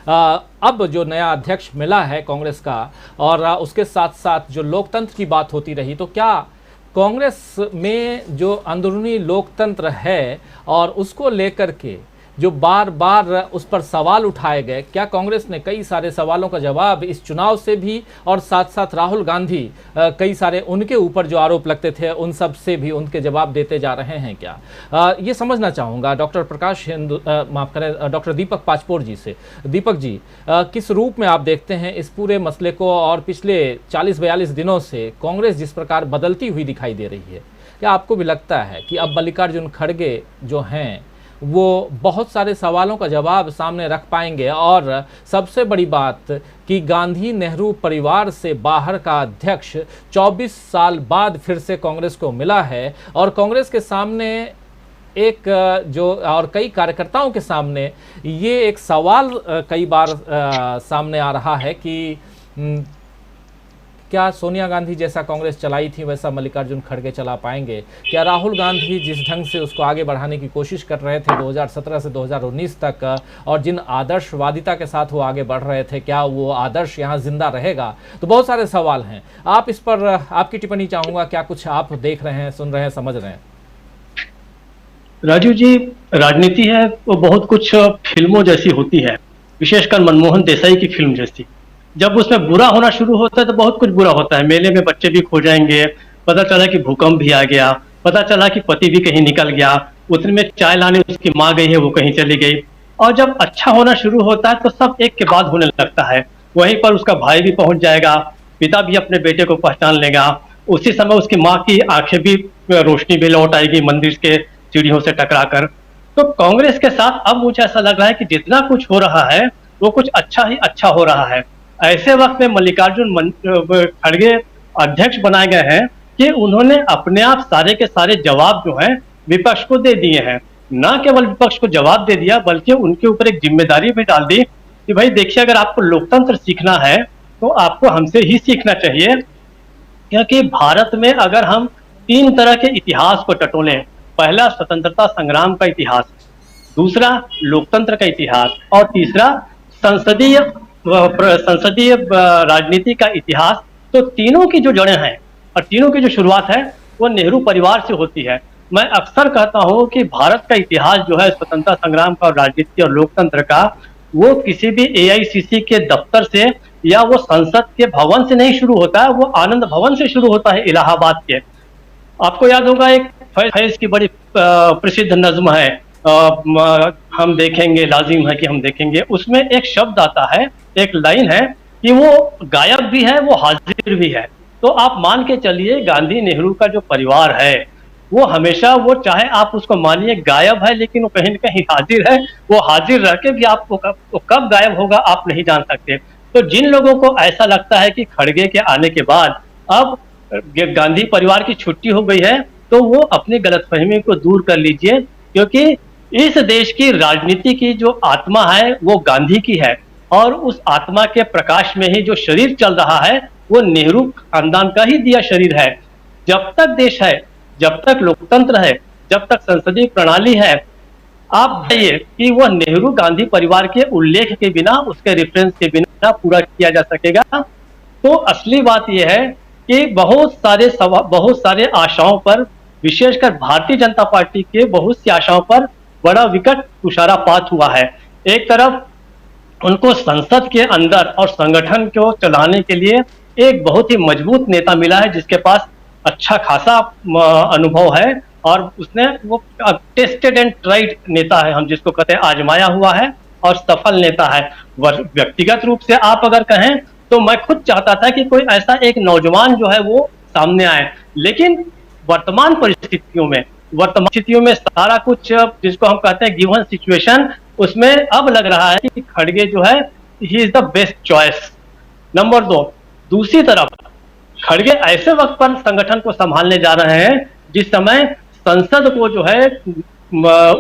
अब जो नया अध्यक्ष मिला है कांग्रेस का, और उसके साथ साथ जो लोकतंत्र की बात होती रही, तो क्या कांग्रेस में जो अंदरूनी लोकतंत्र है और उसको लेकर के जो बार बार उस पर सवाल उठाए गए, क्या कांग्रेस ने कई सारे सवालों का जवाब इस चुनाव से भी, और साथ साथ राहुल गांधी कई सारे उनके ऊपर जो आरोप लगते थे उन सब से भी उनके जवाब देते जा रहे हैं क्या? ये समझना चाहूँगा डॉक्टर प्रकाश माफ करें, डॉक्टर दीपक पाचपोर जी से। दीपक जी, किस रूप में आप देखते हैं इस पूरे मसले को, और पिछले 40-42 दिनों से कांग्रेस जिस प्रकार बदलती हुई दिखाई दे रही है, क्या आपको भी लगता है कि अब मल्लिकार्जुन खड़गे जो हैं वो बहुत सारे सवालों का जवाब सामने रख पाएंगे? और सबसे बड़ी बात कि गांधी नेहरू परिवार से बाहर का अध्यक्ष 24 साल बाद फिर से कांग्रेस को मिला है, और कांग्रेस के सामने एक जो, और कई कार्यकर्ताओं के सामने ये एक सवाल कई बार सामने आ रहा है कि क्या सोनिया गांधी जैसा कांग्रेस चलाई थी वैसा मल्लिकार्जुन खड़गे चला पाएंगे? क्या राहुल गांधी जिस ढंग से उसको आगे बढ़ाने की कोशिश कर रहे थे 2017 से 2019 तक, और जिन आदर्शवादिता के साथ वो आगे बढ़ रहे थे, क्या वो आदर्श यहाँ जिंदा रहेगा? तो बहुत सारे सवाल हैं। आप इस पर आपकी टिप्पणी चाहूंगा, क्या कुछ आप देख रहे हैं, सुन रहे हैं, समझ रहे हैं? राजू जी, राजनीति है वो बहुत कुछ फिल्मों जैसी होती है, विशेषकर मनमोहन देसाई की फिल्म जैसी। जब उसमें बुरा होना शुरू होता है तो बहुत कुछ बुरा होता है। मेले में बच्चे भी खो जाएंगे, पता चला कि भूकंप भी आ गया, पता चला कि पति भी कहीं निकल गया, उतने में चाय लाने उसकी माँ गई है, वो कहीं चली गई। और जब अच्छा होना शुरू होता है तो सब एक के बाद होने लगता है। वहीं पर उसका भाई भी पहुंच जाएगा, पिता भी अपने बेटे को पहचान लेगा, उसी समय उसकी माँ की आंखें भी, रोशनी भी लौट आएगी मंदिर के सीढ़ियों से टकरा कर। तो कांग्रेस के साथ अब मुझे ऐसा लग रहा है कि जितना कुछ हो रहा है वो कुछ अच्छा ही अच्छा हो रहा है। ऐसे वक्त में मल्लिकार्जुन खड़गे अध्यक्ष बनाए गए हैं कि उन्होंने अपने आप सारे के सारे जवाब जो हैं विपक्ष को दे दिए हैं। न केवल विपक्ष को जवाब दे दिया, बल्कि उनके ऊपर एक जिम्मेदारी भी डाल दी कि भाई देखिए, अगर आपको लोकतंत्र सीखना है तो आपको हमसे ही सीखना चाहिए। क्योंकि भारत में अगर हम 3 तरह के इतिहास को टटोलें, पहला स्वतंत्रता संग्राम का इतिहास, दूसरा लोकतंत्र का इतिहास, और तीसरा संसदीय राजनीति का इतिहास, तो तीनों की जो जड़ें हैं और तीनों की जो शुरुआत है वो नेहरू परिवार से होती है। मैं अक्सर कहता हूं कि भारत का इतिहास जो है स्वतंत्रता संग्राम का, राजनीति और लोकतंत्र का, वो किसी भी एआईसीसी के दफ्तर से या वो संसद के भवन से नहीं शुरू होता है, वो आनंद भवन से शुरू होता है, इलाहाबाद के। आपको याद होगा एक फैज की बड़ी प्रसिद्ध नज्म है, हम देखेंगे, लाजिम है कि हम देखेंगे। उसमें एक शब्द आता है, एक लाइन है कि वो गायब भी है, वो हाजिर भी है। तो आप मान के चलिए, गांधी नेहरू का जो परिवार है वो हमेशा, वो चाहे आप उसको मानिए गायब है, लेकिन वो कहीं न कहीं हाजिर है। वो हाजिर रह के भी आपको कब गायब होगा आप नहीं जान सकते। तो जिन लोगों को ऐसा लगता है कि खड़गे के आने के बाद अब गांधी परिवार की छुट्टी हो गई है, तो वो अपनी गलतफहमी को दूर कर लीजिए। क्योंकि इस देश की राजनीति की जो आत्मा है वो गांधी की है, और उस आत्मा के प्रकाश में ही जो शरीर चल रहा है वो नेहरू खानदान का ही दिया शरीर है। जब तक देश है, जब तक लोकतंत्र है, जब तक संसदीय प्रणाली है, आप बताइए कि वह नेहरू गांधी परिवार के उल्लेख के बिना, उसके रेफरेंस के बिना पूरा किया जा सकेगा। तो असली बात यह है कि बहुत सारे आशाओं पर, विशेषकर भारतीय जनता पार्टी के बहुत सी आशाओं पर बड़ा विकट तुषारपात हुआ है। एक तरफ उनको संसद के अंदर और संगठन को चलाने के लिए एक बहुत ही मजबूत नेता मिला है, जिसके पास अच्छा खासा अनुभव है, और उसने वो टेस्टेड एंड ट्राइड नेता है, हम जिसको कहते हैं आजमाया हुआ है और सफल नेता है। व्यक्तिगत रूप से आप अगर कहें तो मैं खुद चाहता था कि कोई ऐसा एक नौजवान जो है वो सामने आए, लेकिन वर्तमान परिस्थितियों में सारा कुछ जिसको हम कहते हैं गिवन सिचुएशन, उसमें अब लग रहा है कि खड़गे जो है he is the best choice. Number 2, दूसरी तरफ खड़गे ऐसे वक्त पर संगठन को संभालने जा रहे हैं जिस समय संसद को जो है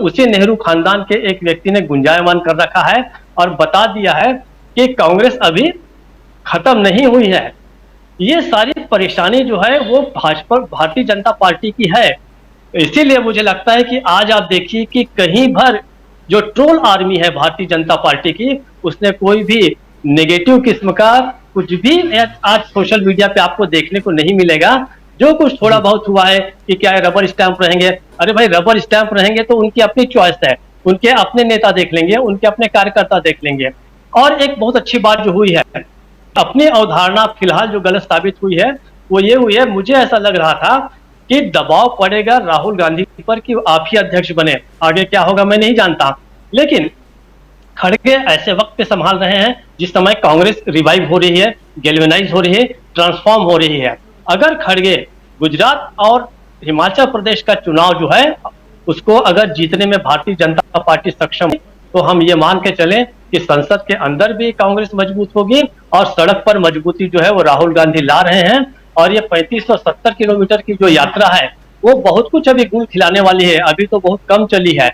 उसी नेहरू खानदान के एक व्यक्ति ने गुंजायमान कर रखा है और बता दिया है कि कांग्रेस अभी खत्म नहीं हुई है। ये सारी परेशानी जो है वो भारतीय जनता पार्टी की है। इसीलिए मुझे लगता है कि आज आप देखिए कि कहीं भर जो ट्रोल आर्मी है भारतीय जनता पार्टी की, उसने कोई भी नेगेटिव किस्म का कुछ भी आज सोशल मीडिया पे आपको देखने को नहीं मिलेगा। जो कुछ थोड़ा बहुत हुआ है कि क्या रबर स्टैंप रहेंगे, अरे भाई रबर स्टैंप रहेंगे तो उनकी अपनी चॉइस है, उनके अपने नेता देख लेंगे, उनके अपने कार्यकर्ता देख लेंगे। और एक बहुत अच्छी बात जो हुई है, अपनी अवधारणा फिलहाल जो गलत साबित हुई है वो ये हुई है, मुझे ऐसा लग रहा था कि दबाव पड़ेगा राहुल गांधी पर कि आप ही अध्यक्ष बने, आगे क्या होगा मैं नहीं जानता। लेकिन खड़गे ऐसे वक्त पे संभाल रहे हैं जिस समय कांग्रेस रिवाइव हो रही है, गैल्वेनाइज हो रही है, ट्रांसफॉर्म हो रही है। अगर खड़गे गुजरात और हिमाचल प्रदेश का चुनाव जो है उसको अगर जीतने में भारतीय जनता पार्टी सक्षम है, तो हम ये मान के चलें कि संसद के अंदर भी कांग्रेस मजबूत होगी और सड़क पर मजबूती जो है वो राहुल गांधी ला रहे हैं। और ये 3570 किलोमीटर की जो यात्रा है वो बहुत कुछ अभी गुण खिलाने वाली है, अभी तो बहुत कम चली है।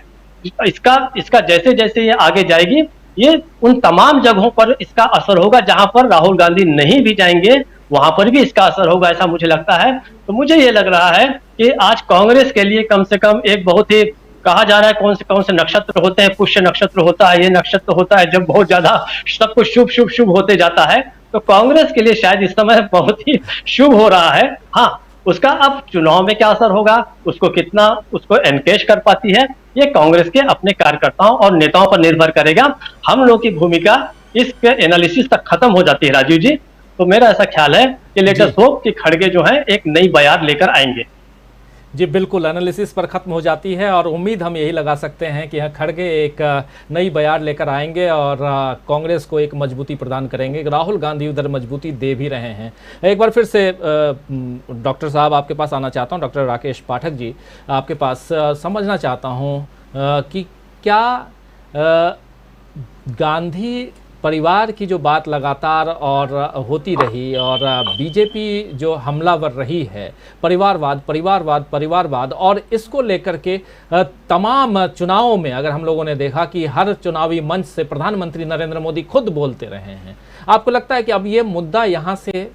इसका जैसे जैसे ये आगे जाएगी, ये उन तमाम जगहों पर इसका असर होगा जहां पर राहुल गांधी नहीं भी जाएंगे, वहां पर भी इसका असर होगा, ऐसा मुझे लगता है। तो मुझे ये लग रहा है कि आज कांग्रेस के लिए कम से कम एक बहुत ही, कहा जा रहा है कौन से नक्षत्र होते हैं, पुष्य नक्षत्र होता है, ये नक्षत्र होता है जब बहुत ज्यादा सब कुछ शुभ शुभ शुभ होते जाता है, तो कांग्रेस के लिए शायद इस समय बहुत ही शुभ हो रहा है। हाँ, उसका अब चुनाव में क्या असर होगा, उसको कितना उसको एनकेश कर पाती है, ये कांग्रेस के अपने कार्यकर्ताओं और नेताओं पर निर्भर करेगा। हम लोग की भूमिका इस एनालिसिस तक खत्म हो जाती है राजीव जी। तो मेरा ऐसा ख्याल है कि लेट अस होप कि खड़गे जो है एक नई बयार लेकर आएंगे। जी बिल्कुल, एनालिसिस पर ख़त्म हो जाती है और उम्मीद हम यही लगा सकते हैं कि खड़गे एक नई बयार लेकर आएंगे और कांग्रेस को एक मजबूती प्रदान करेंगे। राहुल गांधी उधर मजबूती दे भी रहे हैं। एक बार फिर से डॉक्टर साहब आपके पास आना चाहता हूं, डॉक्टर राकेश पाठक जी आपके पास समझना चाहता हूं कि क्या गांधी परिवार की जो बात लगातार और होती रही और बीजेपी जो हमलावर रही है, परिवारवाद परिवारवाद परिवारवाद, और इसको लेकर के तमाम चुनावों में अगर हम लोगों ने देखा कि हर चुनावी मंच से प्रधानमंत्री नरेंद्र मोदी खुद बोलते रहे हैं, आपको लगता है कि अब ये मुद्दा यहाँ से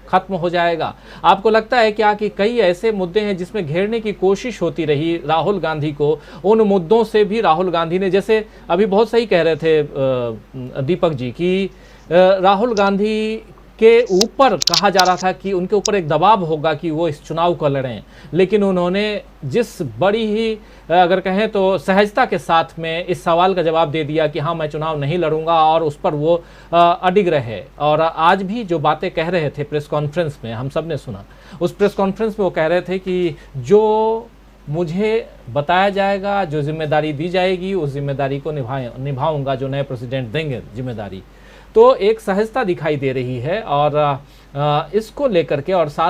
खत्म हो जाएगा? आपको लगता है क्या कि कई ऐसे मुद्दे हैं जिसमें घेरने की कोशिश होती रही राहुल गांधी को, उन मुद्दों से भी राहुल गांधी ने, जैसे अभी बहुत सही कह रहे थे दीपक जी कि राहुल गांधी के ऊपर कहा जा रहा था कि उनके ऊपर एक दबाव होगा कि वो इस चुनाव को लड़ें, लेकिन उन्होंने जिस बड़ी ही अगर कहें तो सहजता के साथ में इस सवाल का जवाब दे दिया कि हाँ मैं चुनाव नहीं लड़ूंगा, और उस पर वो अडिग रहे। और आज भी जो बातें कह रहे थे प्रेस कॉन्फ्रेंस में, हम सब ने सुना, उस प्रेस कॉन्फ्रेंस में वो कह रहे थे कि जो मुझे बताया जाएगा, जो जिम्मेदारी दी जाएगी उस जिम्मेदारी को निभाऊंगा, जो नए प्रेसिडेंट देंगे जिम्मेदारी। तो एक सहजता दिखाई दे रही है और इसको लेकर के, और साथ